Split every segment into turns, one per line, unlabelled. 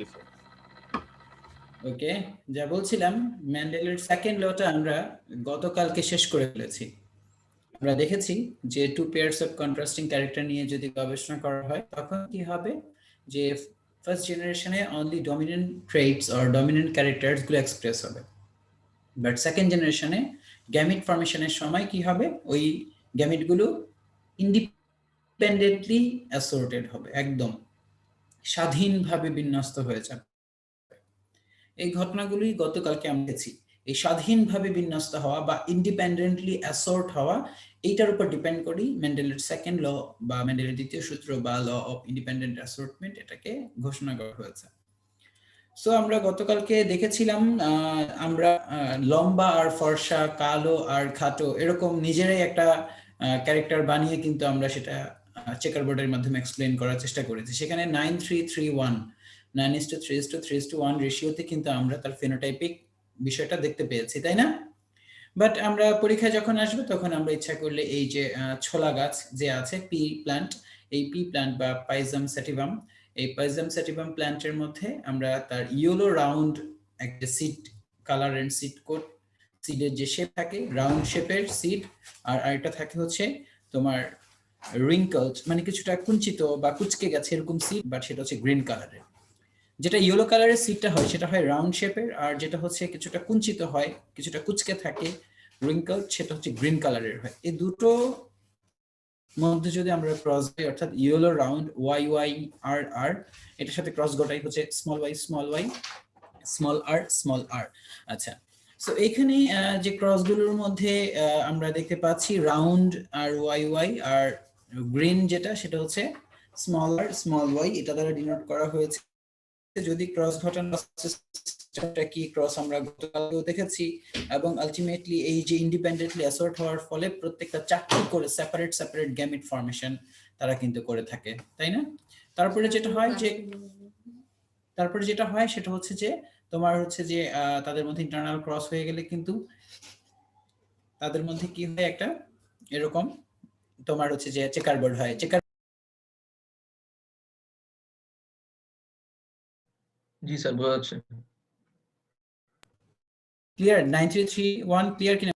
জি sir.
ওকে, যা বলছিলাম মেন্ডেলের second লটা আমরা গতকালকে শেষ করে ফেলেছি। আমরা দেখেছি যে two pairs of contrasting character নিয়ে যদি গবেষণা করা হয় তখন কি হবে যে ফার্স্ট জেনারেশনে only dominant traits or dominant characters গুলো এক্সপ্রেস হবে, বাট সেকেন্ড জেনারেশনে গ্যামিট ফর্মেশনের সময় কি হবে, ওই গ্যামিটগুলো ইন্ডিপেন্ডেন্টলি অ্যাসর্টেড হবে, একদম স্বাধীনভাবে বিন্যস্ত হয়ে যাবে। এই ঘটনাগুলি গতকালকে আমরা দেখেছি। এই স্বাধীনভাবে বিন্যস্ত হওয়া বা ইন্ডিপেন্ডেন্টলি অ্যাসর্ট হওয়া, এইটার উপর ডিপেন্ড করি মেন্ডেলের সেকেন্ড ল বা মেন্ডেলের দ্বিতীয় সূত্র বা ল অফ ইন্ডিপেন্ডেন্ট অ্যাসর্টমেন্ট এটাকে ঘোষণা করা হয়েছে। সো আমরা গতকালকে দেখেছিলাম আমরা লম্বা আর ফর্সা, কালো আর খাটো এরকম নিজেরাই একটা ক্যারেক্টার বানিয়ে কিন্তু আমরা সেটা চেকার বোর্ডের মাধ্যমে এক্সপ্লেন করার চেষ্টা করেছি। সেখানে 9:3:3:1 9:3:3:1 রেশিওতে কিন্তু আমরা তার ফেনোটাইপিক বিষয়টা দেখতে পেয়েছি, তাই না? বাট আমরা পরীক্ষায় যখন আসবো তখন আমরা ইচ্ছা করলে এই যে ছোলা গাছ যে আছে পি প্ল্যান্ট, এই পি প্ল্যান্ট বা পাইজাম স্যাটিভাম, এই পাইজাম স্যাটিভাম প্ল্যান্টের মধ্যে আমরা তার ইয়েলো রাউন্ড একটা seed colour and seed coat, সিডের যে শেপ থাকে রাউন্ড শেপের সিড, আর আরেকটা থাকে হচ্ছে তোমার রিঙ্কলড মানে কিছুটা কুঞ্চিত বা কুচকে গেছে এরকম সিড, বাট সেটা হচ্ছে গ্রিন কালারের। যেটা ইয়েলো কালারের সিডটা হয় সেটা হয় রাউন্ড শেপের, আর যেটা হচ্ছে কিছুটা কুঞ্চিত হয়, কিছুটা কুচকে থাকে রিঙ্কল, সেটা হচ্ছে গ্রিন কালারের হয়। এই দুটো মধ্যে যদি আমরা ক্রস করি অর্থাৎ ইয়েলো রাউন্ড ওয়াই ওয়াই আর আর এটার সাথে ক্রস গোটাই হচ্ছে স্মল ওয়াই স্মল আর। আচ্ছা, সো এখানে যে ক্রসগুলোর মধ্যে আমরা দেখতে পাচ্ছি রাউন্ড আর ওয়াই ওয়াই, আর গ্রিন যেটা সেটা হচ্ছে স্মল ওয়াই, এটা দ্বারা ডিনোট করা হয়েছে। যদি ক্রস ঘটানোর সিস্টেমটা কি ক্রস আমরা গতকালও দেখেছি, এবং আলটিমেটলি এই যে ইন্ডিপেন্ডেন্টলি অ্যাসর্ট হওয়ার ফলে প্রত্যেকটা চারটি করে সেপারেট গ্যামিট ফর্মেশন তারা কিন্তু করে থাকে, তাই না? তারপরে যেটা হয় সেটা হচ্ছে যে তোমার হচ্ছে যে তাদের মধ্যে ইন্টারনাল ক্রস হয়ে গেলে কিন্তু তাদের মধ্যে কি হয় একটা এরকম তোমার হচ্ছে যে চেকার বোর্ড হয়।
জি স্যার, বোঝা যাচ্ছে।
ক্লিয়ার? 9:3:3:1 ক্লিয়ার কিনা?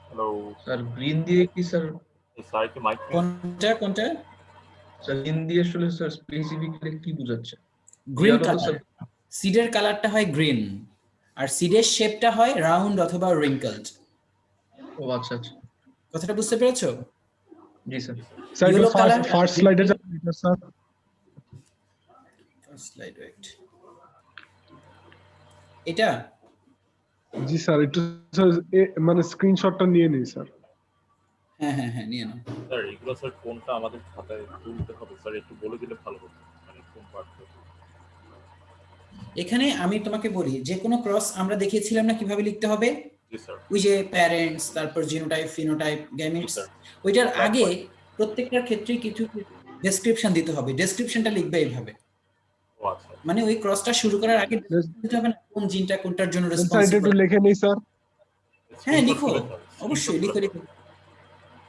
হ্যালো
স্যার, গ্রিন দিয়ে কি স্যার?
স্যার কি মাইক
কোনটা
স্যার গ্রিন দিয়ে আসলে স্যার স্পেসিফিক্যালি কি বোঝাচ্ছে?
গ্রিন কালার, সিডের কালারটা হয় গ্রিন আর সিডের শেপটা হয় রাউন্ড অথবা রিঙ্কলড।
ও আচ্ছা আচ্ছা,
কথাটা বুঝতে পেরেছো?
জি sir.
Sir
yellow colour
first স্লাইডে যান স্যার।
ফার্স্ট স্লাইড ওয়েট, এটা
জি স্যার, একটু মানে স্ক্রিনশটটা নিয়ে নিই স্যার।
হ্যাঁ নিয়ে নাও
স্যার। এগুলো স্যার কোনটা আমাদের খাতায় তুলতে হবে স্যার, একটু বলে দিলে ভালো হতো, মানে কোন পার্টটা।
এখানে আমি তোমাকে বলি যে কোনো ক্রস আমরা দেখিয়েছিলাম না কিভাবে লিখতে হবে।
জি স্যার।
ওই যে প্যারেন্টস, তারপর জিনোটাইপ, ফিনোটাইপ, গ্যামিটস, ওইটার আগে প্রত্যেকটার ক্ষেত্রে কিছু ডেসক্রিপশন দিতে হবে। ডেসক্রিপশনটা লিখবে এইভাবে,
ও আচ্ছা,
মানে ওই ক্রসটা শুরু করার আগে দিতে হবে না কোন জিনটা কোনটার জন্য
স্যার
রেসপন্সিবল।
একটু লিখে নেই স্যার।
হ্যাঁ লিখো, অবশ্যই লিখো।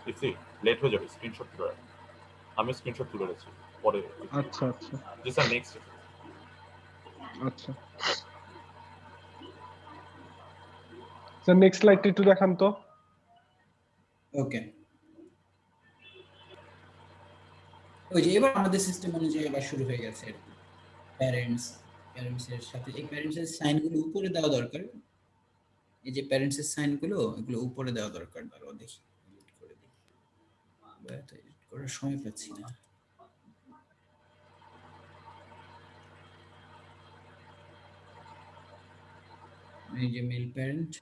দেখছি লেট হয়ে যাবে, স্ক্রিনশট তুলে রাখ। আমি স্ক্রিনশট তুলে রেখেছি পরে।
আচ্ছা আচ্ছা
জি স্যার, নেক্সট।
আচ্ছা স্যার, নেক্সট স্লাইডটা একটু দেখান তো।
ওকে, ওই যে এবার আমাদের সিস্টেম অনুযায়ী এবার শুরু হয়ে গেছে। প্যারেন্টস এর সাথে এই প্যারেন্টস এর সাইনগুলো উপরে দেওয়া দরকার। এই যে প্যারেন্টস এর সাইনগুলো এগুলো উপরে দেওয়া দরকার। দাঁড়াও দেখি এডিট করে দিই, তো এডিট করার সময় পাচ্ছি না। এই যে মেল প্যারেন্ট,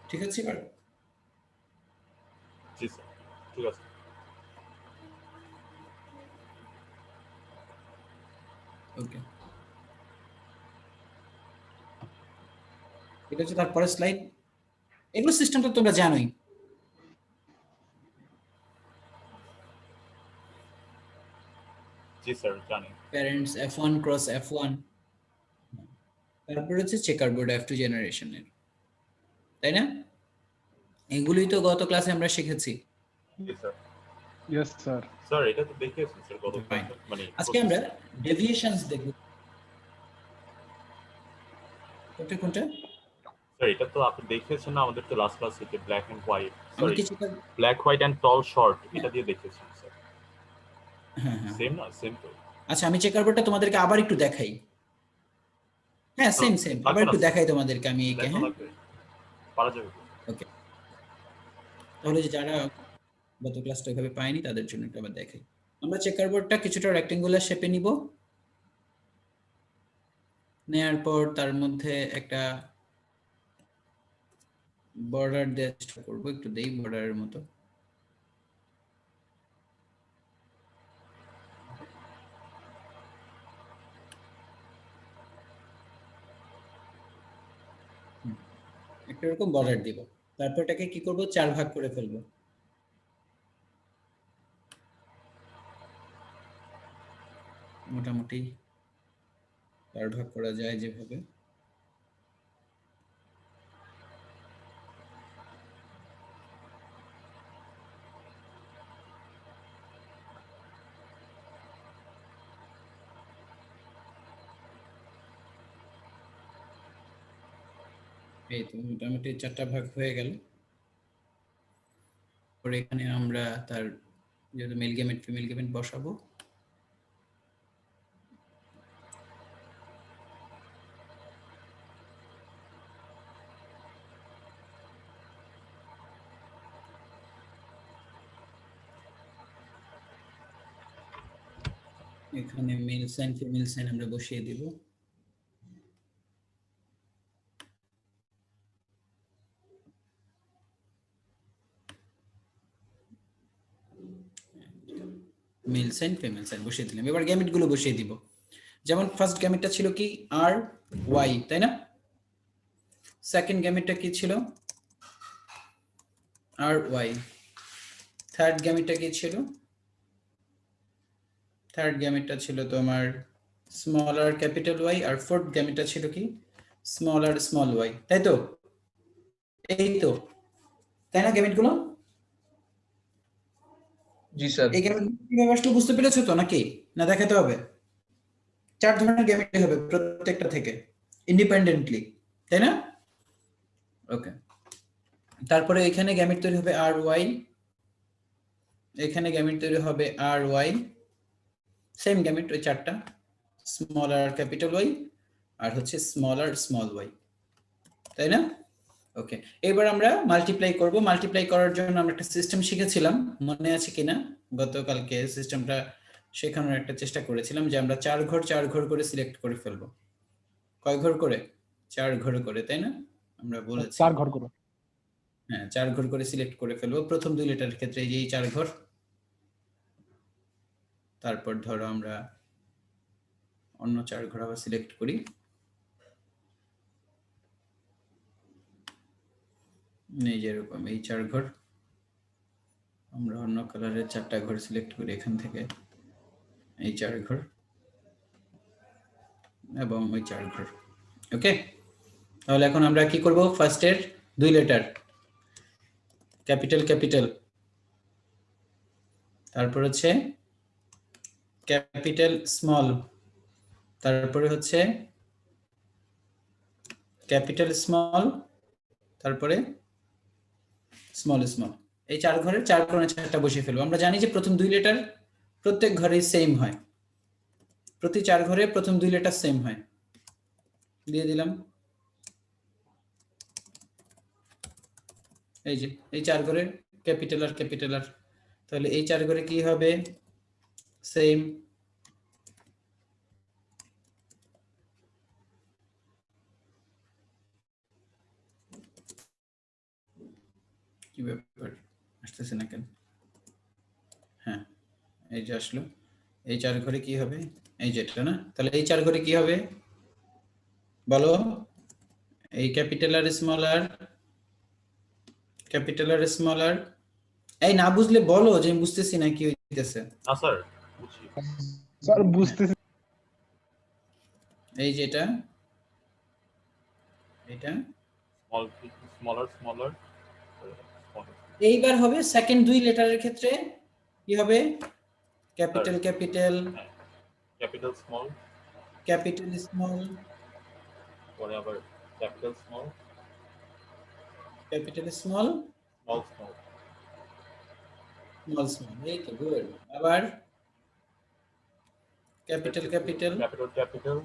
ঠিক আছে এবার?
জি স্যার, ঠিক আছে।
ওকে, এটা হচ্ছে তারপরে স্লাইড। এগুলো সিস্টেমটা তোমরা জানোই।
জি স্যার, জানি।
প্যারেন্টস F1 ক্রস F1, তারপরে হচ্ছে চেকার বোর্ড F2 জেনারেশনের, তাই না? এগুলোই তো গত ক্লাসে আমরা শিখেছি।
জি স্যার।
Yes sir.
স্যার এটা তো দেখিয়েছেন স্যার গত
Fine.
ক্লাসে, মানে
আজকে আমরা ডেভিয়েশনস দেখব। কোনটা কোনটা?
স্যার এটা তো আপনি দেখিয়েছেন না আমাদের তো লাস্ট ক্লাসে, যে ব্ল্যাক এন্ড হোয়াইট,
আমি
সরি
কিছু
black white and tall short, এটা দিয়ে দেখিয়েছেন স্যার।
হ্যাঁ হ্যাঁ,
সেম না? সেম তো?
আচ্ছা আমি চেকার বোর্ডটা তোমাদেরকে আবার একটু দেখাই। হ্যাঁ সেম সেম, আবার একটু দেখাই তোমাদেরকে আমি একে।
দেখা
হ্যাঁ
লাগবে, পারা যাবে তো?
ওকে, তাহলে যে যারা গত ক্লাসটা ওইভাবে পায়নি তাদের জন্য একটু আবার দেখাই। আমরা চেকার বোর্ডটা কিছুটা রেক্টেঙ্গুলার শেপে নিব, নেয়ার পর তার মধ্যে একটা বর্ডার দেওয়ার চেষ্টা করবো, একটু দেই বর্ডারের মতো। একটা এরকম বর্ডার দিব, তারপর এটাকে কি করব, 4 ভাগ করে ফেলবো। মোটামুটি 4 ভাগ করা যায় যেভাবে। এই তো মোটামুটি 4টা ভাগ হয়ে গেল। পরে এখানে আমরা তার যেহেতু মেল গেমেট ফিমেল গেমেট বসাবো, এখানে মেল সাইন ফিমেল সাইন আমরা বসিয়ে দিব। মেল সাইন ফিমেল সাইন বসিয়ে দিলাম। এবার গ্যামেট গুলো বসিয়ে দিব। যেমন ফার্স্ট গ্যামেটটা ছিল কি আর ওয়াই, তাই না? সেকেন্ড গ্যামেটটা কি ছিল? আর ওয়াই। থার্ড গ্যামেটটা কি ছিল? থার্ড গ্যামেটটা ছিল তোমার স্মল আর ক্যাপিটাল ওয়াই, আর ফোর্থ গ্যামেটটা ছিল কি স্মল আর স্মল ওয়াই, তাই তো? এই তো, তাই না গ্যামেটগুলো?
জি স্যার।
এই গ্যামেট ব্যাপারটা বুঝতে পেরেছো তো নাকি, না দেখাতে হবে? 4 ধরনের গ্যামেট হবে প্রত্যেকটা থেকে ইন্ডিপেন্ডেন্টলি, তাই না? ওকে, তারপরে এখানে গ্যামেট তৈরি হবে আর ওয়াই, এখানে গ্যামেট তৈরি হবে আর ওয়াই, সেম গ্যামেট ওই 4টা, স্মল আর ক্যাপিটাল ওয়াই আর হচ্ছে স্মল আর স্মল ওয়াই, তাই না? ওকে, এবার আমরা মাল্টিপ্লাই করব। মাল্টিপ্লাই করার জন্য আমরা একটা সিস্টেম শিখেছিলাম, মনে আছে কিনা? গতকালকে সিস্টেমটা শেখানোর একটা চেষ্টা করেছিলাম, যে আমরা 4 ঘর 4 ঘর করে সিলেক্ট করে ফেলবো। কয় ঘর করে? 4 ঘর করে, তাই না? আমরা বলেছি
4 ঘর করে।
হ্যাঁ, 4 ঘর করে সিলেক্ট করে ফেলবো। প্রথম 2 লেটারের ক্ষেত্রে এই 4 ঘর, তারপর ধরো আমরা অন্য 4 ঘর আবার সিলেক্ট করি। এই যেরকম এই 4 ঘর, আমরা অন্য কালারের 4টা ঘর সিলেক্ট করি এখান থেকে, এই 4 ঘর এবং ওই 4 ঘর। ওকে, তাহলে এখন আমরা কি করব, ফার্স্টের 2 লেটার ক্যাপিটাল ক্যাপিটাল, তারপর হচ্ছে ক্যাপিটাল স্মল, তারপরে হচ্ছে ক্যাপিটাল স্মল, তারপরে স্মল স্মল। এই 4 ঘরের 4 কোণে 4টা বসিয়ে ফেলবো। আমরা জানি যে প্রথম 2 লেটার প্রত্যেক ঘরেই সেম হয়, প্রতি 4 ঘরে প্রথম 2 লেটার সেম হয়। দিয়ে দিলাম, এই যে এই 4 ঘরে ক্যাপিটাল আর ক্যাপিটাল আর, তাহলে এই 4 ঘরে কি হবে, সেম। কি ব্যাপার, আসতেছে না কেন? হ্যাঁ, এই যে আসলো। এই 4 ঘরে কি হবে? এই যেটা না, তাহলে এই 4 ঘরে কি হবে বলো? এই ক্যাপিটাল আর স্মল আর, ক্যাপিটাল আর স্মল আর। এই না বুঝলে বলো, যে আমি বুঝতেছি না কি হইতেছে।
না স্যার, বুঝছি।
স্যার বুঝতেছি।
এই যেটা, এটা
স্মলার স্মলার
এইবার হবে সেকেন্ড 2 লেটারের ক্ষেত্রে কি হবে? Capital capital,
capital small,
capital small,
পরে আবার capital small,
capital small,
small small,
small small. এই তো গুড। আবার capital capital,
capital capital,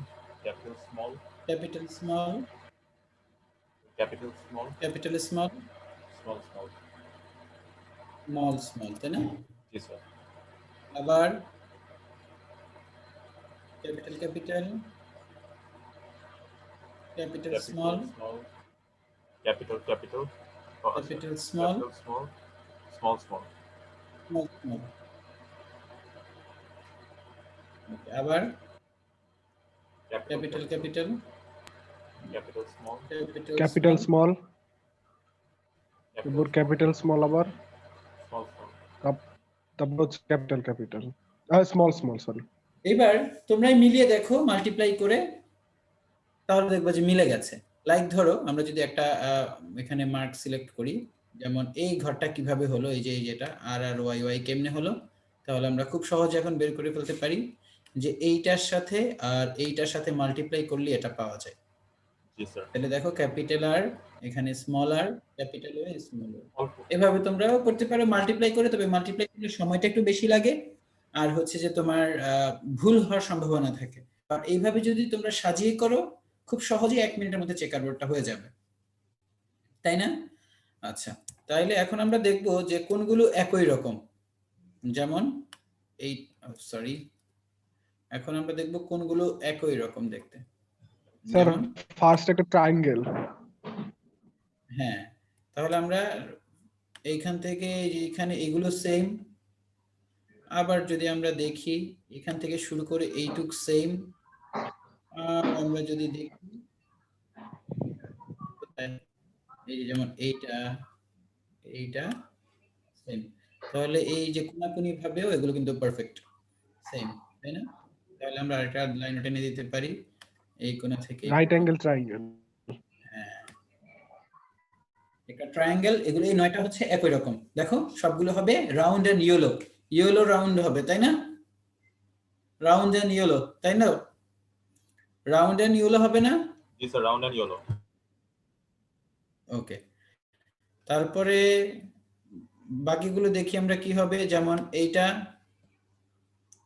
capital small,
capital small,
capital small,
capital small,
small small.
Small small, তাই না?
জি sir.
আবার capital capital, capital small,
small, capital capital,
capital small,
capital small, small small.
Small small. Okay, আবার capital capital,
capital small,
capital small, এরপর capital small, আবার
small small.
তারপর হচ্ছে capital capital, small small, sorry.
এবার তোমরাই মিলিয়ে দেখো multiply করে, তাহলে দেখবো যে মিলে গেছে। লাইক ধরো আমরা যদি একটা এখানে মার্ক সিলেক্ট করি, যেমন এই ঘরটা কিভাবে হলো, এই যে এই যেটা আর আর ওয়াই ওয়াই কেমনে হলো, তাহলে আমরা খুব সহজে এখন বের করে ফেলতে পারি যে এইটার সাথে আর এইটার সাথে মাল্টিপ্লাই করলে এটা পাওয়া যায়।
জি স্যার।
তাহলে দেখো ক্যাপিটাল আর এখানে স্মল আর, ক্যাপিটাল আর স্মল আর, এভাবে তোমরাও করতে পারো মাল্টিপ্লাই করে। তবে মাল্টিপ্লাই করলে সময়টা একটু বেশি লাগে, আর হচ্ছে যে তোমার ভুল হওয়ার সম্ভাবনা থাকে। আর এইভাবে যদি তোমরা সাজিয়ে করো, খুব সহজেই 1 মিনিটের মধ্যে চেকার বোর্ডটা হয়ে যাবে, তাই না? আচ্ছা, তাইলে এখন আমরা দেখব যে কোনগুলো একই রকম। যেমন এই, সরি, এখন আমরা দেখব কোনগুলো একই রকম দেখতে।
স্যার
যেমন
ফার্স্ট একটা ট্রায়াঙ্গেল।
হ্যাঁ, তাহলে আমরা এইখান থেকে এইখানে এগুলো সেম। আবার যদি আমরা দেখি এখান থেকে শুরু করে এইটুক সেম। আর আমরা যদি দেখি এই যে যেমন এইটা, এইটা সেম, তাহলে এই যে কোনাকুনি ভাবেও এগুলো কিন্তু পারফেক্ট সেম, তাই না? তাহলে আমরা আরেকটা লাইন টেনে দিতে পারি এই কোণা থেকে।
Right angle triangle.
হ্যাঁ, একটা ট্রায়াঙ্গেল, এগুলো এই 9টা হচ্ছে একই রকম। দেখো সবগুলো হবে round and yellow, yellow round হবে, তাই না? রাউন্ড এন্ড ইয়েলো, তাই না? রাউন্ড এন্ড ইয়েলো হবে না?
জি স্যার, রাউন্ড এন্ড ইয়েলো।
ওকে, তারপরে বাকিগুলো দেখি আমরা কি হবে। যেমন এইটা,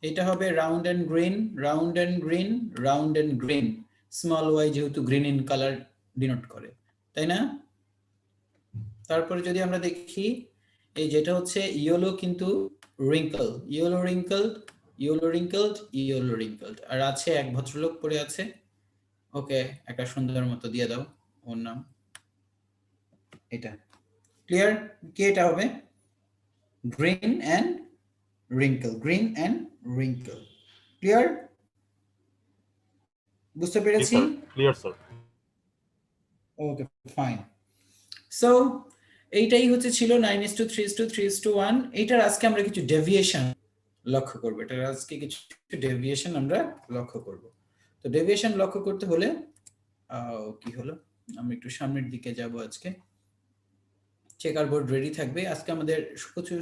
এটা হবে round and green, round and green, round and green. Small Y যেহেতু গ্রিন ইন কালার ডিনোট করে, তাই না? তারপরে যদি আমরা দেখি এই যেটা হচ্ছে ইয়েলো কিন্তু রিঙ্কল, ইয়েলো রিঙ্কলড, ইয়েলো রিঙ্কলড, ইয়েলো রিঙ্কলড। আর আছে এক ভদ্রলোক পড়ে আছে, ওকে একটা সুন্দর মতো দিয়ে দাও ওর নাম। এটা ক্লিয়ার? কি এটা হবে? Green and wrinkle, green and wrinkle. Clear? বুঝতে পেরেছি?
Clear sir.
Okay fine. So এইটাই হচ্ছে ছিল 9:3:3:1। এটার আজকে আমরা কিছু ডেভিয়েশন লক্ষ্য করব, এটার আজকে কিছু ডেভিয়েশন আমরা লক্ষ্য করব। তো ডেভিয়েশন লক্ষ্য করতে হলে কি হলো, আমি একটু সামনের দিকে যাব। আজকে চেকার বোর্ড রেডি থাকবে। আজকে আমাদের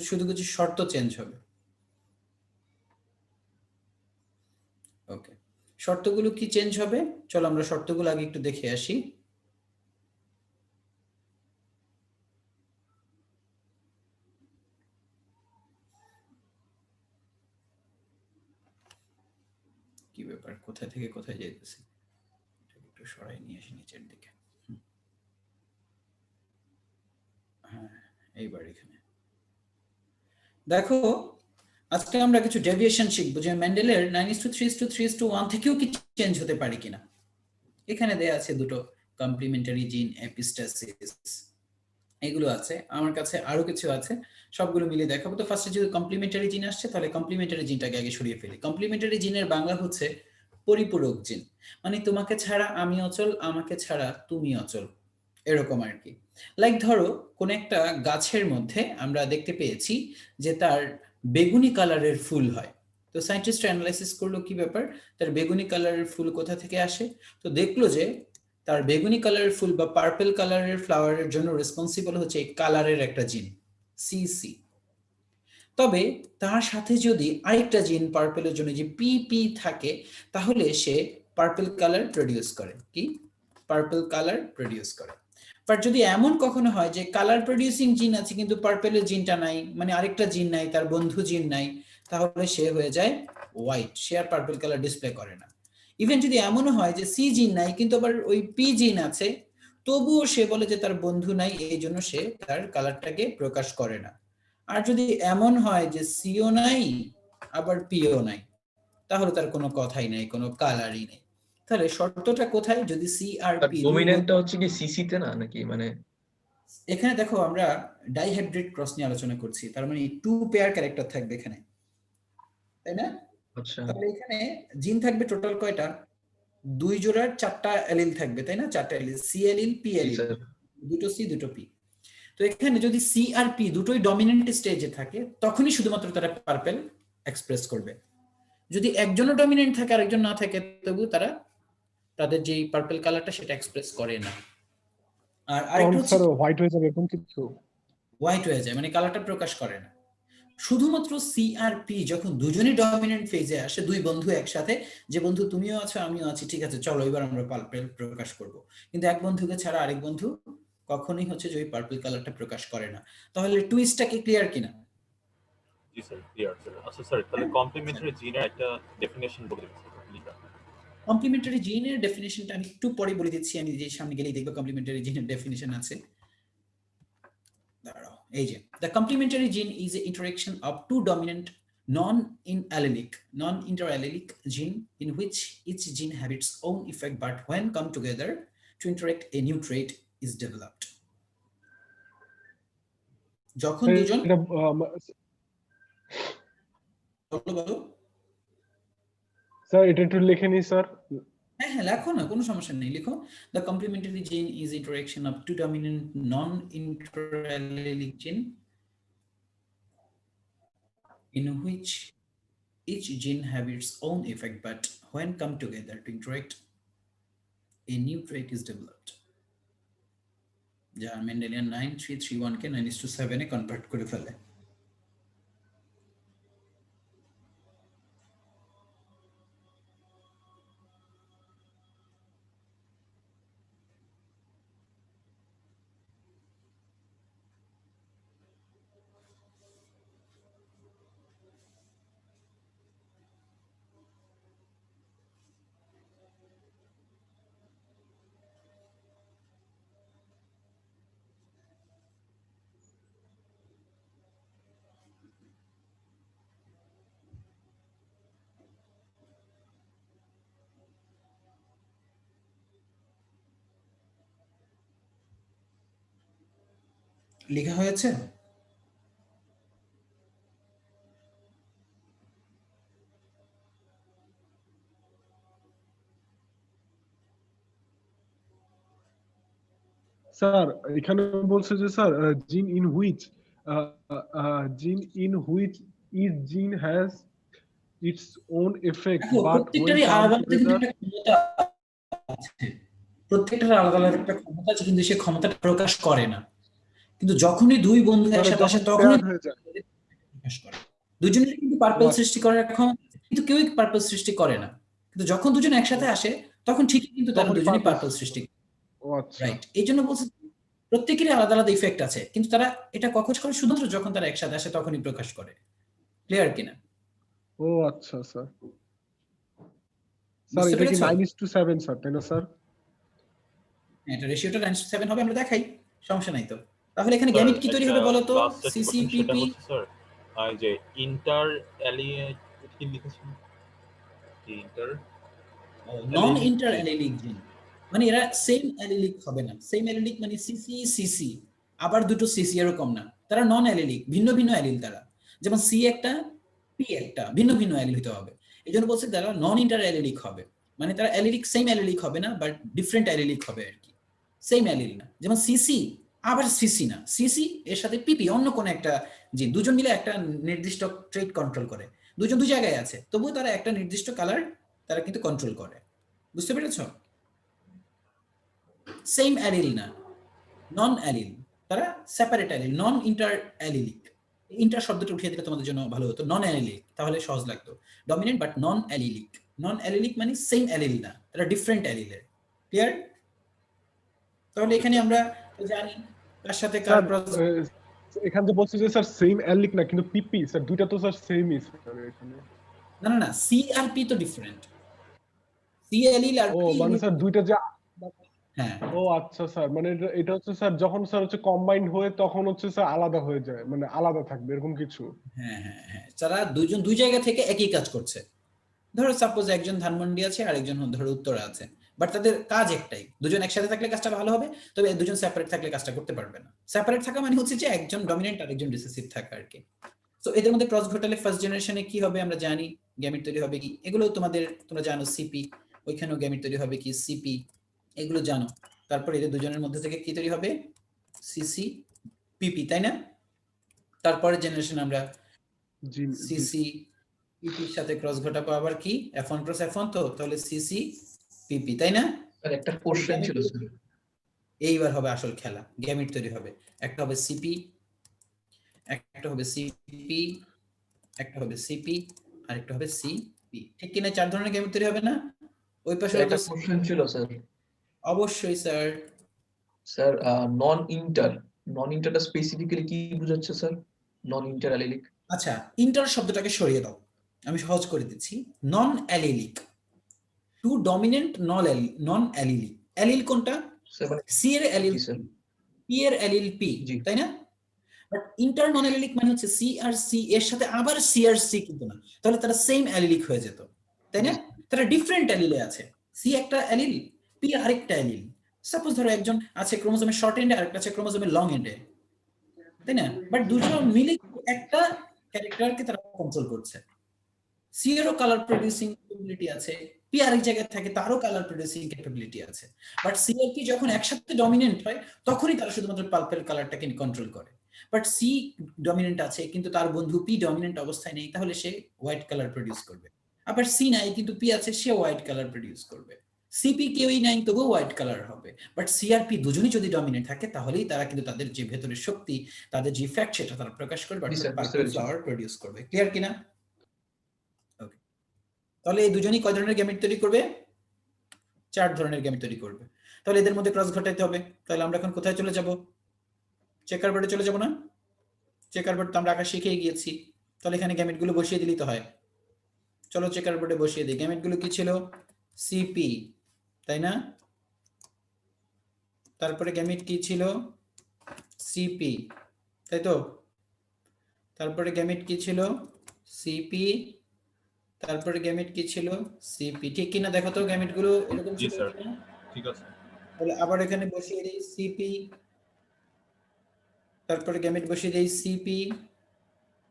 শুধু কিছু শর্ত চেঞ্জ হবে। ওকে, শর্তগুলো কি চেঞ্জ হবে? চলো আমরা শর্তগুলো আগে একটু দেখে আসি। কি ব্যাপার, কোথা থেকে কোথায় যাইতেছি, একটু সরাই নিয়ে আসি নিচের দিকে। হ্যাঁ, এইবার এখানে দেখো, আজকে আমরা কিছু ডেভিয়েশন শিখবো যে মেন্ডেলের 9:3:3:1 থেকেও কি চেঞ্জ হতে পারে কিনা। এখানে দেয়া আছে দুটো কমপ্লিমেন্টারি জিন এপিস্টাসিস, এগুলো আছে, আমার কাছে আরো কিছু আছে, সবগুলো মিলিয়ে দেখাবো। তো ফার্স্টে যদি কমপ্লিমেন্টারি জিন আসছে, তাহলে কমপ্লিমেন্টারি জিনটাকে আগে সরিয়ে ফেলি। কমপ্লিমেন্টারি জিনের বাংলা হচ্ছে পরিপূরক জিন, মানে তোমাকে ছাড়া আমি অচল, আমাকে ছাড়া তুমি অচল, এরকম আর কি। লাইক ধরো কোন একটা গাছের মধ্যে আমরা দেখতে পেয়েছি যে তার বেগুনি কালারের ফুল হয়, তো সায়েন্টিস্ট অ্যানালাইসিস করলো কি ব্যাপার, তার বেগুনি কালারের ফুল কোথা থেকে আসে, তো দেখলো যে তার বেগুনি কালারের ফুল বা পার্পল কালারের ফ্লাওয়ারের জন্য রেসপন্সিবল হচ্ছে এই কালারের একটা জিন সিসি। তবে তার সাথে যদি আরেকটা জিন পার্পলের জন্য যে পিপি থাকে, তাহলে সে পার্পল কালার প্রডিউস করে, কি পার্পল কালার প্রডিউস করে। বাট যদি এমন কখনো হয় যে কালার প্রডিউসিং জিন আছে কিন্তু পার্পলের জিনটা নাই, মানে আরেকটা জিন নাই, তার বন্ধু জিন নাই, তাহলে সে হয়ে যায় হোয়াইট, সে আর পার্পল কালার ডিসপ্লে করে না। ইভেন যদি এমনও হয় যে সি জিন নাই কিন্তু আবার ওই পি জিন আছে, তবুও সে বলে যে তার বন্ধু নাই, এই জন্য সে তার কালারটাকে প্রকাশ করে না। আর যদি এমন হয় যে সিও নাই আবার পিও নাই, তাহলে তার কোনো কথাই নাই, কোনো কালারই নেই। তাহলে শর্তটা কোথায়, যদি সি আর
তার
পি
ডোমিনেন্টটা হচ্ছে কি সিসি তে না নাকি, মানে
এখানে দেখো আমরা ডাইহাইব্রিড ক্রস নিয়ে আলোচনা করছি, তার মানে টু পেয়ার ক্যারেক্টার থাকবে এখানে, তাই না?
আচ্ছা
তাহলে এখানে জিন থাকবে টোটাল কয়টা, দুই জোড়ার চারটা এলিল থাকবে, তাই না? চারটা allele, C allele P
G
allele,
sir.
দুটো সি দুটো পি। তো এখানে যদি সি আর পি দুটোই ডমিনেন্ট স্টেজে থাকে, তখনই শুধুমাত্র তারা পার্পল এক্সপ্রেস করবে। যদি একজনও ডমিনেন্ট থাকে আরেকজন না থাকে, তবু তারা তাদের যে পার্পল কালারটা সেটা এক্সপ্রেস করে না। আর
তখন
আরেকটা হচ্ছে
স্যার হোয়াইট হয়ে যাবে এরকম কিছু?
হোয়াইট হয়ে যায়, মানে কালারটা প্রকাশ করে না। শুধুমাত্র সি আর পি যখন দুজনই ডমিনেন্ট ফেজে আসে, দুই বন্ধু একসাথে, যে বন্ধু তুমিও আছো আমিও আছি, ঠিক আছে চলো এবার আমরা পার্পল প্রকাশ করব, কিন্তু এক বন্ধুকে ছাড়া আরেক বন্ধু কখনোই হচ্ছে যে ওই পার্পল কালারটা প্রকাশ করে না। তাহলে টুইস্টটা কি ক্লিয়ার কিনা?
জি স্যার, ক্লিয়ার স্যার। আচ্ছা স্যার, তাহলে কমপ্লিমেন্টারি জিনের একটা ডেফিনেশন বলে দিন স্যার, প্লিজ।
কমপ্লিমেন্টারি জিনের ডেফিনেশনটা আমি একটু পরে বলে দিচ্ছি, আমি যে সামনে গেলেই দেখবো কমপ্লিমেন্টারি জিনের ডেফিনেশন আছে। দাঁড়াও, এই যে the complementary gene is a interaction of two dominant non-interallelic gene in which each gene has its own effect, but when come together to interact a new trait is developed. যখন দুজন
এটা
বলো
sir এটা একটু লিখে নিই sir.
হ্যাঁ হ্যাঁ লেখো না, কোনো সমস্যা নেই, লিখো the complementary gene is interaction of two dominant non-interallelic gene in which each gene have its own effect, but when come together to interact a new trait is developed. যা মেন্ডেলিয়ান 9331 কে 9:7 এ convert করে ফেলে। লেখা হয়েছে?
Sir এখানে বলছে যে sir জিন in which জিন ইন হুইচ ইচ জিন হ্যাজ ইটস ওন এফেক্ট
দেখো
বাট ওয়েন
প্রত্যেকটারই
কাম
আলাদা আলাদা কিন্তু
টুগেদার।
একটা ক্ষমতা আছে, প্রত্যেকটার আলাদা আলাদা একটা ক্ষমতা আছে, কিন্তু সে ক্ষমতাটা প্রকাশ করে না। কিন্তু যখনই দুই বন্ধু
মানে
একসাথে আসে
যখন
তখনই
পেয়ার হয়ে যায়।
প্রকাশ করে। দুজনের কিন্তু
ও
পার্পল
আচ্ছা।
সৃষ্টি করার ক্ষমতা আছে, কিন্তু কেউই পার্পল সৃষ্টি করে না। কিন্তু যখন দুজন একসাথে আসে তখন ঠিকই কিন্তু তারা
তখনই
দুজনেই
পারপোজ।
পার্পল সৃষ্টি করে।
ও আচ্ছা।
রাইট, এই জন্য বলছি প্রত্যেকেরই আলাদা আলাদা ইফেক্ট আছে, কিন্তু তারা এটা কখন করে, শুধুমাত্র যখন তারা একসাথে আসে তখনই প্রকাশ করে। ক্লিয়ার কিনা?
ও আচ্ছা স্যার। স্যার
বুঝতে
এটা কি
পেরেছো?
9:7 স্যার, তাই না স্যার?
এটা রেশিওটা 9:7 হবে, আমরা দেখাই, সমস্যা নাই তো। তাহলে এখানে
স্যার
গ্যামিট কি তৈরি
একটা
হবে বলো তো?
লাস্ট একটা কোশ্চেন, সেটা
সিসিপিপি
হচ্ছে স্যার যে ইন্টার অ্যালিয়েট কি লিখেছেন, ইন্টার
নন
অ্যালিয়েট
ইন্টার অ্যালিলিক জিন, মানে এরা সেম অ্যালিলিক হবে না। সেম অ্যালিলিক মানে সিসি সিসি, আবার দুটো সিসি এরও কম না, তারা নন অ্যালিলিক, ভিন্ন ভিন্ন অ্যালিল তারা, যেমন সি একটা পি একটা, ভিন্ন ভিন্ন অ্যালিল হতে হবে। এই জন্য বলছে তারা নন ইন্টার অ্যালিলিক হবে, মানে তারা অ্যালিলিক সেম অ্যালিলিক হবে না, বাট ডিফারেন্ট অ্যালিলিক হবে আর কি, সেম অ্যালিল না। যেমন সিসি আবার সিসি না, সিসি এর সাথে পিপি অন্য কোনো একটা জিন, দুজন মিলে একটা নির্দিষ্ট ট্রেড কন্ট্রোল করে, দুজন দুই জায়গায় আছে তবুও তারা একটা নির্দিষ্ট কালার তারা কিন্তু কন্ট্রোল করে। বুঝতে পেরেছ? সেম অ্যালিল না, নন অ্যালিল, তারা সেপারেট অ্যালিল, নন ইন্টার অ্যালিলিক। ইন্টার শব্দটা উঠিয়ে দিলে তোমাদের জন্য ভালো হতো, নন অ্যালিলিক তাহলে সহজ লাগতো। ডমিনেন্ট বাট নন অ্যালিলিক, নন অ্যালিলিক মানে সেম অ্যালিল না, তারা ডিফারেন্ট অ্যালিলের। ক্লিয়ার? তাহলে এখানে আমরা জানি কার সাথে কার
স্যার এখানে যে বলছে যে স্যার সেম অ্যালিক না কিন্তু পিপি, স্যার দুইটা তো স্যার সেমই স্যার এখানে।
না না না, সি আর পি তো ডিফারেন্ট, সি অ্যালিল আর
ও
পি।
মানে স্যার দুইটা যে,
হ্যাঁ
ও আচ্ছা স্যার, মানে এটা হচ্ছে স্যার যখন স্যার হচ্ছে কম্বাইন্ড হয়ে তখন হচ্ছে স্যার আলাদা হয়ে যায়, মানে আলাদা থাকবে এরকম কিছু।
হ্যাঁ হ্যাঁ হ্যাঁ, তারা দুজন দুই জায়গা থেকে একই কাজ করছে। ধরো সাপোজ একজন ধানমন্ডি আছে আর একজন ধরো উত্তরা আছে, বাট তাদের কাজ একটাই, দুজন একসাথে থাকলে কাজটা ভালো হবে, তবে দুজন সেপারেট থাকলে কাজটা করতে পারবে না। সেপারেট থাকা মানে হচ্ছে যে একজন ডমিনেন্ট আর একজন রিসেসিভ থাকা আর কি। তো এদের মধ্যে ক্রস ঘটালে ফার্স্ট জেনারেশনে কি হবে আমরা জানি, গ্যামেট তৈরি হবে কি, এগুলো তোমরা জানো, সিপি, ওইখানেও গ্যামেট তৈরি হবে কি সিপি, এগুলো জানো। তারপর এদের দুজনের মধ্যে থেকে কি তৈরি হবে, সিসি পিপি, তাই না? তারপরের জেনারেশন আমরা
জিন
সিসি পিপির সাথে ক্রস ঘটাবো আবার কি F1 ক্রস F1, তো তাহলে সিসি পিপি, তাই না?
স্যার একটা কোশ্চেন ছিল স্যার।
এইবার হবে আসল খেলা, গ্যামিট তৈরি হবে, একটা হবে সিপি, একটা হবে সিপি, একটা হবে সিপি, আর একটা হবে সিপি, ঠিক কিনা? 4 ধরনের গ্যামিট তৈরি হবে না? ওই পাশে
একটা কোশ্চেন ছিল স্যার।
অবশ্যই স্যার।
স্যার নন ইন্টার, নন ইন্টারটা স্পেসিফিক্যালি কি বোঝাচ্ছে স্যার? নন ইন্টার অ্যালিলিক।
আচ্ছা, ইন্টার শব্দটাকে সরিয়ে দাও, আমি সহজ করে দিচ্ছি। নন অ্যালিলিক, টু ডমিনেন্ট নন অ্যালিলিক। অ্যালিল কোনটা?
স্যার মানে
সি এর অ্যালিল,
জি স্যার।
পি এর অ্যালিল পি,
জি।
তাই না? বাট ইন্টার নন অ্যালিলিক মানে হচ্ছে সি আর সি এর সাথে আবার সি আর সি কিন্তু না, তাহলে তারা সেম অ্যালিলিক হয়ে যেত, তাই না? তারা ডিফারেন্ট অ্যালিলে আছে, সি একটা অ্যালিল, পি আরেকটা অ্যালিল। সাপোজ ধরো একজন আছে ক্রোমোজোমের শর্ট এন্ডে, আরেকটা আছে ক্রোমোজোমের লং এন্ডে, তাই না? বাট দুজন মিলে একটা ক্যারেক্টারকে তারা কন্ট্রোল করছে। সি এরও কালার প্রডিউসিং ক্যাপাবিলিটি আছে, পি আরেক জায়গায় থাকে, তারও কালার প্রডিউসিং ক্যাপাবিলিটি আছে। বাট সি আর পি যখন একসাথে ডমিনেন্ট হয় তখনই তারা শুধুমাত্র পাল্পের কালারটাকে কন্ট্রোল করে। বাট সি ডমিনেন্ট আছে কিন্তু তার বন্ধু পি ডমিনেন্ট অবস্থায় নেই, তাহলে সে হোয়াইট কালার প্রডিউস করবে। আবার সি নাই কিন্তু পি আছে, সে হোয়াইট কালার প্রডিউস করবে। সিপি কেউই নাই তবুও হোয়াইট কালার হবে। বাট সি আর পি দুজনই যদি ডমিনেন্ট থাকে তাহলেই তারা কিন্তু তাদের যে ভেতরের শক্তি, তাদের যে ইফেক্ট সেটা তারা প্রকাশ করবে,
জি স্যার, বুঝতে
পার্পল
পেরেছি।
ফ্লাওয়ার প্রডিউস করবে। ক্লিয়ার কিনা? ওকে, তাহলে এই দুজনই কয় ধরনের গ্যামেট তৈরি করবে? 4 ধরনের গ্যামেট তৈরি করবে। তাহলে এদের মধ্যে ক্রস ঘটাইতে হবে। তাহলে আমরা এখন কোথায় চলে যাব? চেকার বোর্ডে চলে যাব না? চেকার বোর্ড তো আমরা আঁকা শিখেই গিয়েছি, তাহলে এখানে গ্যামেট গুলো বসিয়ে দিলেই তো হয়। চলো চেকার বোর্ডে বসিয়ে দিই। গ্যামেট গুলো কি ছিল? সিপি, তাই না? তারপরে গ্যামেট কি ছিল? সিপি, তাই তো? তারপরে গ্যামেট কি ছিল? সিপি, তারপরে গ্যামেট কি ছিল? সিপি, ঠিক কিনা দেখো তো গ্যামেট গুলো এরকম
জি
ছিল
স্যার,
কিনা?
ঠিক আছে।
তাহলে আবার এখানে বসিয়ে দিই সিপি, তারপরে গ্যামেট বসিয়ে দিই সিপি।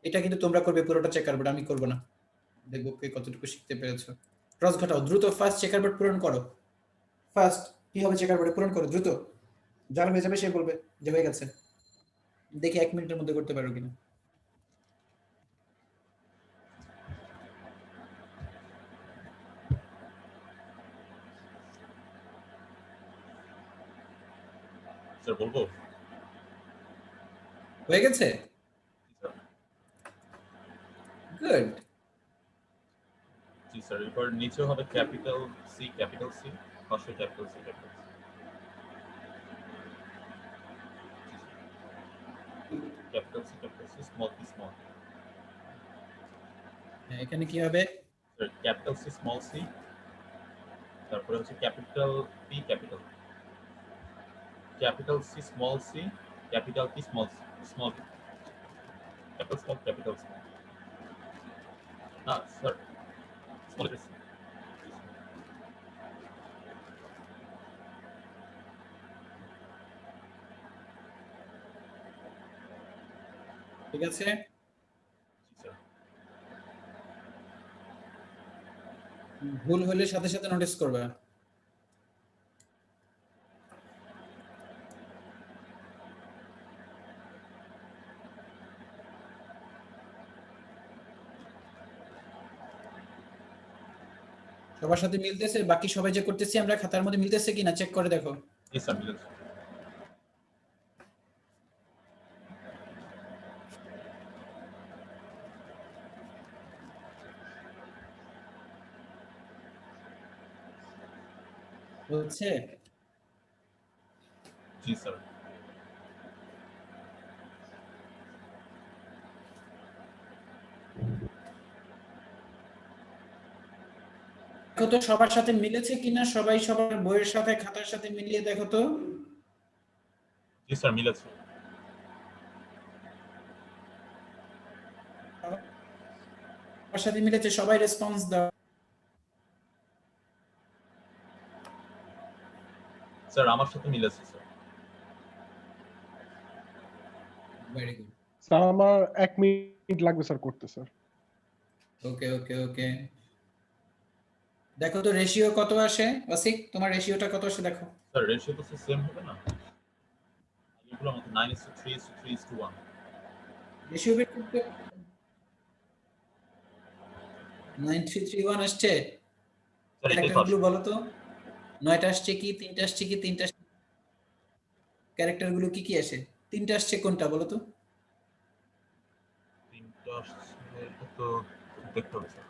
এটা কিন্তু তোমরা করবে পুরোটা চেকার বোর্ড, আমি করব না। দেখবো কে কতটুকু শিখতে পেরেছো। ক্রস ঘটাও দ্রুত, ফার্স্ট চেকার বোর্ড পূরণ করো। ফার্স্ট কি হবে চেকার বোর্ডে পূরণ করো দ্রুত, যার হয়ে যাবে সে বলবে যে হয়ে গেছে। দেখি 1 মিনিটের মধ্যে করতে পারো কিনা।
স্যার বলবো?
হয়ে গেছে? গুড।
জি স্যার, এরপর নিচে হবে ক্যাপিটাল সি, ক্যাপিটাল সি, পাশে capital C, capital C, capital C, capital C, small P, small.
এখানে কি হবে?
Sir capital C, small C, তারপরে হচ্ছে capital P, capital, capital C, small C, capital P, small C, small P, capital small, capital small. না sir, small C.
ঠিক আছে?
জি sir.
ভুল হলে সাথে সাথে নোটিস করবা। সবার সাথে মিলতেছে? বাকি সবাই যে করতেছি আমরা খাতার মধ্যে মিলতেছে কিনা চেক করে দেখো।
জি স্যার, মিলেছে।
হচ্ছে?
জি স্যার।
দেখো তো সবার সাথে মিলেছে কিনা, সবাই সবার বইয়ের সাথে খাতার সাথে মিলিয়ে দেখো তো।
জি স্যার, মিলেছে।
সবার সাথে মিলেছে, সবাই রেসপন্স দাও।
স্যার আমার সাথে মিলেছে স্যার।
Very good.
স্যার আমার 1 মিনিট লাগবে স্যার করতে স্যার।
ওকে ওকে ওকে। দেখো তো রেশিও কত আসে। ওয়াসিক তোমার রেশিওটা কত আসে দেখো।
স্যার রেশিও তো সেম হবে না? এগুলোর মতো 9:3:3:1।
রেশিও বের করতে 9331 আসছে।
স্যার এটাই তো
ক্যারেক্টারগুলো
আসবে।
বলো তো। 9টা আসছে কি, 3টা আসছে কি, 3টা ক্যারেক্টারগুলো কি কি আসে? 3টা আসছে কোনটা বলো তো?
3টা আসছে, এটা তো দেখতে হবে স্যার।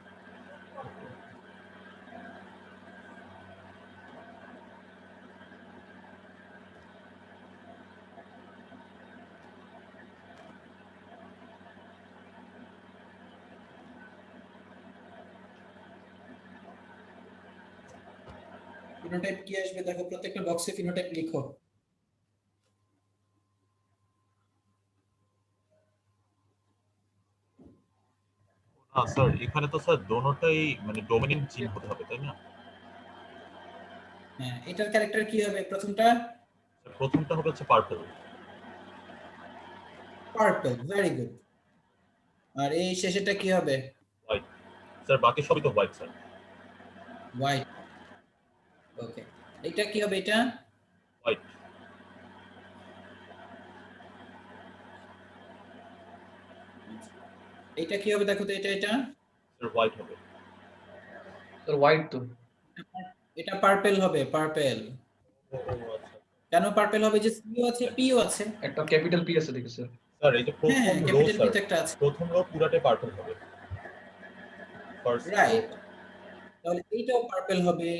ফিনোটাইপ কি আসবে দেখো, প্রত্যেকটা বক্সে ফিনোটাইপ লিখো।
না স্যার, এখানে তো স্যার দোনোটাই মানে ডোমিনেন্ট জিন হতে হবে, তাই না?
হ্যাঁ, এটার ক্যারেক্টার কি হবে প্রথমটা?
স্যার প্রথমটা হবে হচ্ছে পার্পল।
Purple, very good. আর এই শেষেরটা কি হবে?
হোয়াইট। স্যার বাকি সবই তো হোয়াইট স্যার।
হোয়াইট। ওকে। এটা কি হবে এটা?
হোয়াইট।
এটা কি হবে দেখো তো, এটা এটা
স্যার হোয়াইট হবে।
স্যার হোয়াইট তো।
এটা পার্পল হবে, পার্পল।
ও আচ্ছা।
কেন পার্পল হবে? যে সিও আছে, পিও আছে।
একটা ক্যাপিটাল পি আছে দেখি স্যার।
স্যার এই যে
হ্যাঁ,
প্রথম রো
ক্যাপিটাল পি
স্যার,
তো একটা আছে।
প্রথম রো পুরাটাই পার্পল হবে। First row.
রাইট। তাহলে এইটাও পার্পল হবে,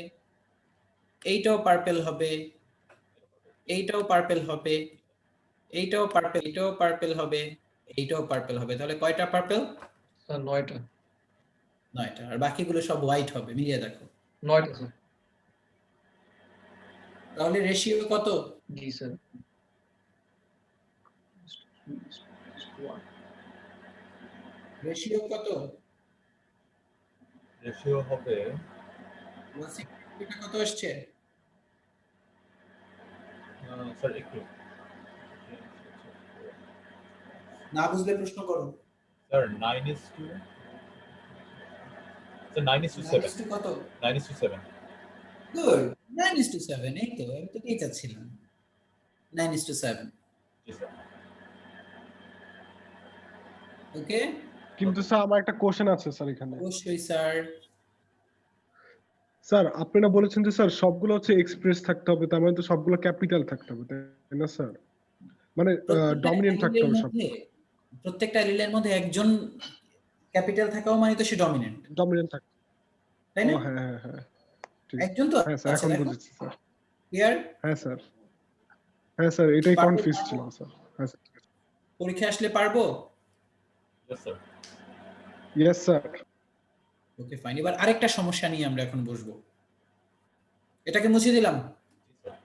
এইটাও পার্পল হবে, এইটাও পার্পল হবে, এইটাও পার্পল, এইটাও পার্পল হবে, এইটাও পার্পল হবে। তাহলে কয়টা পার্পল?
স্যার 9টা।
9টা। আর বাকিগুলো সব হোয়াইট হবে, মিলিয়ে দেখো।
9টা স্যার।
তাহলে রেশিও কত?
জি স্যার।
রেশিও কত?
রেশিও হবে
এটা কত আসছে?
স্যার একটু।
না বুঝলে প্রশ্ন করো।
স্যার 9:2। স্যার 9:7।
9:2 কত?
9:7।
গুড। 9:7, এই তো আমি তো এই চাচ্ছিলাম। 9:7।
জি স্যার।
ওকে।
কিন্তু স্যার আমার একটা কোশ্চেন আছে স্যার এখানে।
অবশ্যই স্যার।
স্যার আপনারা বলেছেন যে স্যার সবগুলো হচ্ছে এক্সপ্রেস থাকতে হবে, তার মানে তো সবগুলো ক্যাপিটাল থাকতে হবে তাই না স্যার? মানে ডমিনেন্ট থাকতে হবে সব।
প্রত্যেকটা অ্যালিলের মধ্যে একজন ক্যাপিটাল থাকাও মানে তো সে ডমিনেন্ট,
ডমিনেন্ট থাকতে।
তাই
ও
না?
হ্যাঁ হ্যাঁ হ্যাঁ ঠিক।
একজন তো
হ্যাঁ স্যার
আছে,
এখন
দেখো।
বুঝেছি স্যার।
ক্লিয়ার?
হ্যাঁ স্যার। হ্যাঁ স্যার এটাই
পারবো,
কনফিউজ
পারবো।
ছিলাম স্যার। হ্যাঁ স্যার।
পরীক্ষা আসলে পারবো?
Yes sir.
Yes sir.
Okay fine. এবার আরেকটা সমস্যা নিয়ে আমরা এখন বসবো। এটাকে মুছে দিলাম।
জি স্যার।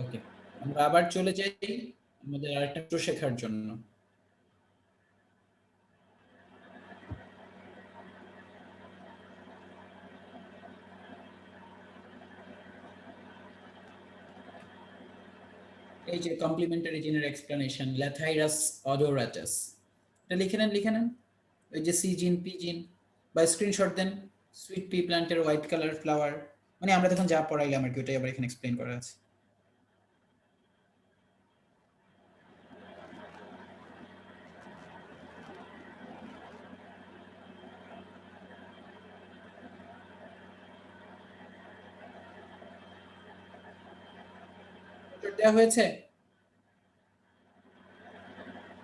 ওকে, আমরা আবার চলে যাই আমাদের আরেকটা প্রশ্ন শেখার জন্য। এই যে কমপ্লিমেন্টারি জিনের এক্সপ্লেনেশন ল্যাথাইরাস অডোরাটাস, এটা লিখে নেন। ওই যে সি জিন, পি জিন, বা স্ক্রিনশট দেন। সুইট পি প্ল্যান্টের হোয়াইট কালার ফ্লাওয়ার, মানে আমরা তখন যা পড়াইলাম আর কি, ওটাই আবার এখানে এক্সপ্লেন করা আছে। দেওয়া হয়েছে।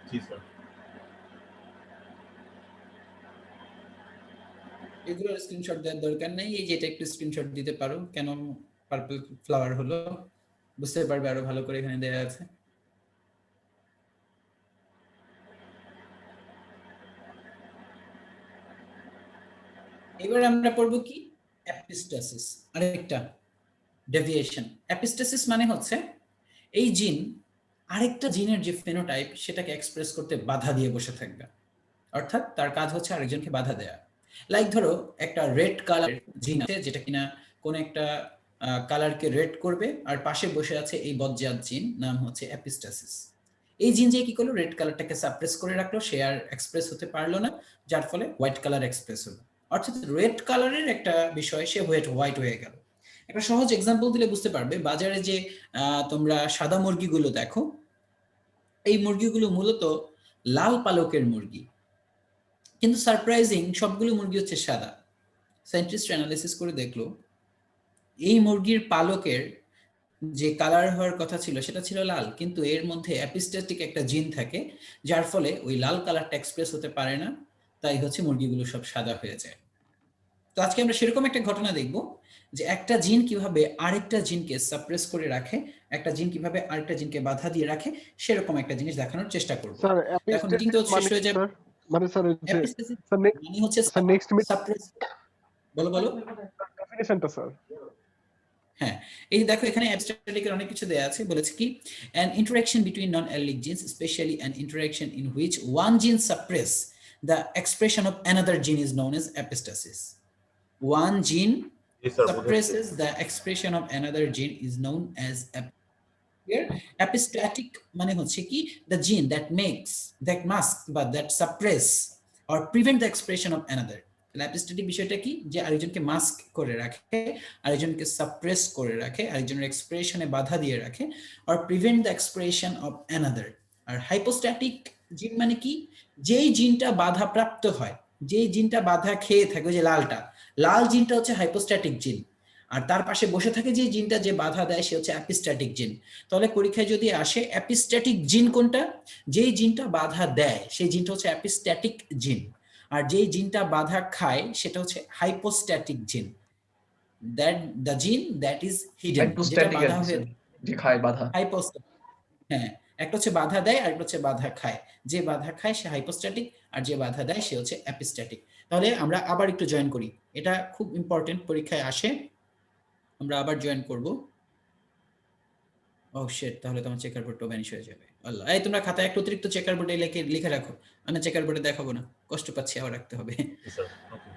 জি স্যার।
এগুলোর স্ক্রিনশট দেওয়ার দরকার নেই, এই যে এটা একটু স্ক্রিনশট দিতে পারো, কেন পার্পল ফ্লাওয়ার হলো বুঝতে পারবে আরো ভালো করে, এখানে দেওয়া আছে। এবার আমরা পড়বো কি এপিস্টাসিস, আরেকটা ডেভিয়েশন। এপিস্টাসিস মানে হচ্ছে এই জিন আরেকটা জিনের যে ফেনোটাইপ সেটাকে এক্সপ্রেস করতে বাধা দিয়ে বসে থাকবে, অর্থাৎ তার কাজ হচ্ছে আরেকজনকে বাধা দেয়া। লাইক ধরো একটা রেড কালার জিন আছে যেটা কিনা কোন একটা কালারকে রেড করবে, আর পাশে বসে আছে এই বজ্জাত জিন, নাম হচ্ছে এপিস্টাসিস। এই জিন যে কি করলো, রেড কালারটাকে সাপ্রেস করে রাখলো, সে আর এক্সপ্রেস হতে পারলো না, যার ফলে হোয়াইট কালার এক্সপ্রেস হলো। অর্থাৎ রেড কালারের একটা বিষয় সে হোয়াইট হয়ে গেল। একটা সহজ এক্সাম্পল দিলে বুঝতে পারবে, বাজারে যে তোমরা সাদা মুরগিগুলো দেখো, এই মুরগিগুলো মূলত লাল পালকের মুরগি, কিন্তু সারপ্রাইজিং সবগুলো মুরগি হচ্ছে সাদা। সায়েন্টিস্ট অ্যানালিসিস করে দেখলো এই মুরগির পালকের যে কালার হওয়ার কথা ছিল সেটা ছিল লাল, কিন্তু এর মধ্যে এপিস্ট্যাটিক একটা জিন থাকে, যার ফলে ওই লাল কালারটা এক্সপ্রেস হতে পারে না, তাই হচ্ছে মুরগিগুলো সব সাদা হয়ে যায়। তো আজকে আমরা সেরকম একটা ঘটনা দেখব যে একটা জিন কিভাবে আরেকটা জিনকে সাপ্রেস করে রাখে, একটা জিন কিভাবে আরেকটা জিনকে বাধা দিয়ে রাখে, সেরকম একটা জিনিস দেখানোর চেষ্টা করব।
স্যার
এখন মিটিং তো শেষ হয়ে যাবে।
মানে স্যার
এপিস্ট্যাটিক
স্যার
মানে হচ্ছে
নেক্সট
সাপ্রেস। বলো
ডেফিনিশনটা স্যার।
হ্যাঁ, এই দেখো এখানে অ্যাবস্ট্রাক্টের অনেক কিছু দেয়া আছে, বলেছে কি an interaction between non-allelic genes, especially an interaction in which one gene suppress the expression of another gene is known as epistasis. One gene
G sir,
suppresses the expression of another gene is known as here epistatic মানে হচ্ছে কি the gene that masks but that suppress or prevent the expression of another. এপিস্ট্যাটিক বিষয়টা কি, যে আরেকজনকে mask করে রাখে, আরেকজনকে সাপ্রেস করে রাখে, আরেকজনের এক্সপ্রেশনে বাধা দিয়ে রাখে, or prevent the expression of another. আর হাইপোস্ট্যাটিক জিন মানে কি, যেই জিনটা বাধা প্রাপ্ত হয়, যেই জিনটা বাধা খেয়ে থাকে, যে লাল জিনটা হচ্ছে হাইপোস্ট্যাটিক জিন, আর তার পাশে বসে থাকে যে জিনটা যে বাধা দেয় সে হচ্ছে অ্যাপিস্ট্যাটিক জিন। তাহলে পরীক্ষায় যদি আসে অ্যাপিস্ট্যাটিক জিন কোনটা, যেই জিনটা বাধা দেয় সেই জিনটা হচ্ছে অ্যাপিস্ট্যাটিক জিন, আর যেই জিনটা বাধা খায় সেটা হচ্ছে হাইপোস্ট্যাটিক জিন। দ্যাট দ্য জিন দ্যাট ইজ হিডেন, যেটা বাধা হয়ে
যে খায় বাধা।
হাইপোস্ট্যাটিক। হ্যাঁ, একটা হচ্ছে বাধা দেয় আর একটা হচ্ছে বাধা খায়। যে বাধা খায় সে হাইপোস্ট্যাটিক, আর যে বাধা দেয় সে হচ্ছে অ্যাপিস্ট্যাটিক। তাহলে আমরা আবার একটু জয়েন করি, এটা খুব ইম্পর্টেন্ট, পরীক্ষায় আসে। আমরা আবার জয়েন করব। ও শিট, তাহলে তোমার চেকার বোর্ডটা ভ্যানিশ হয়ে যাবে। আল্লাহ, এই তোমরা খাতায় একটা অতিরিক্ত চেকার বোর্ডে লিখে রাখো, মানে চেকার বোর্ডে দেখাবো না, কষ্ট পাচ্ছি, আবার রাখতে হবে।
জি স্যার, ওকে।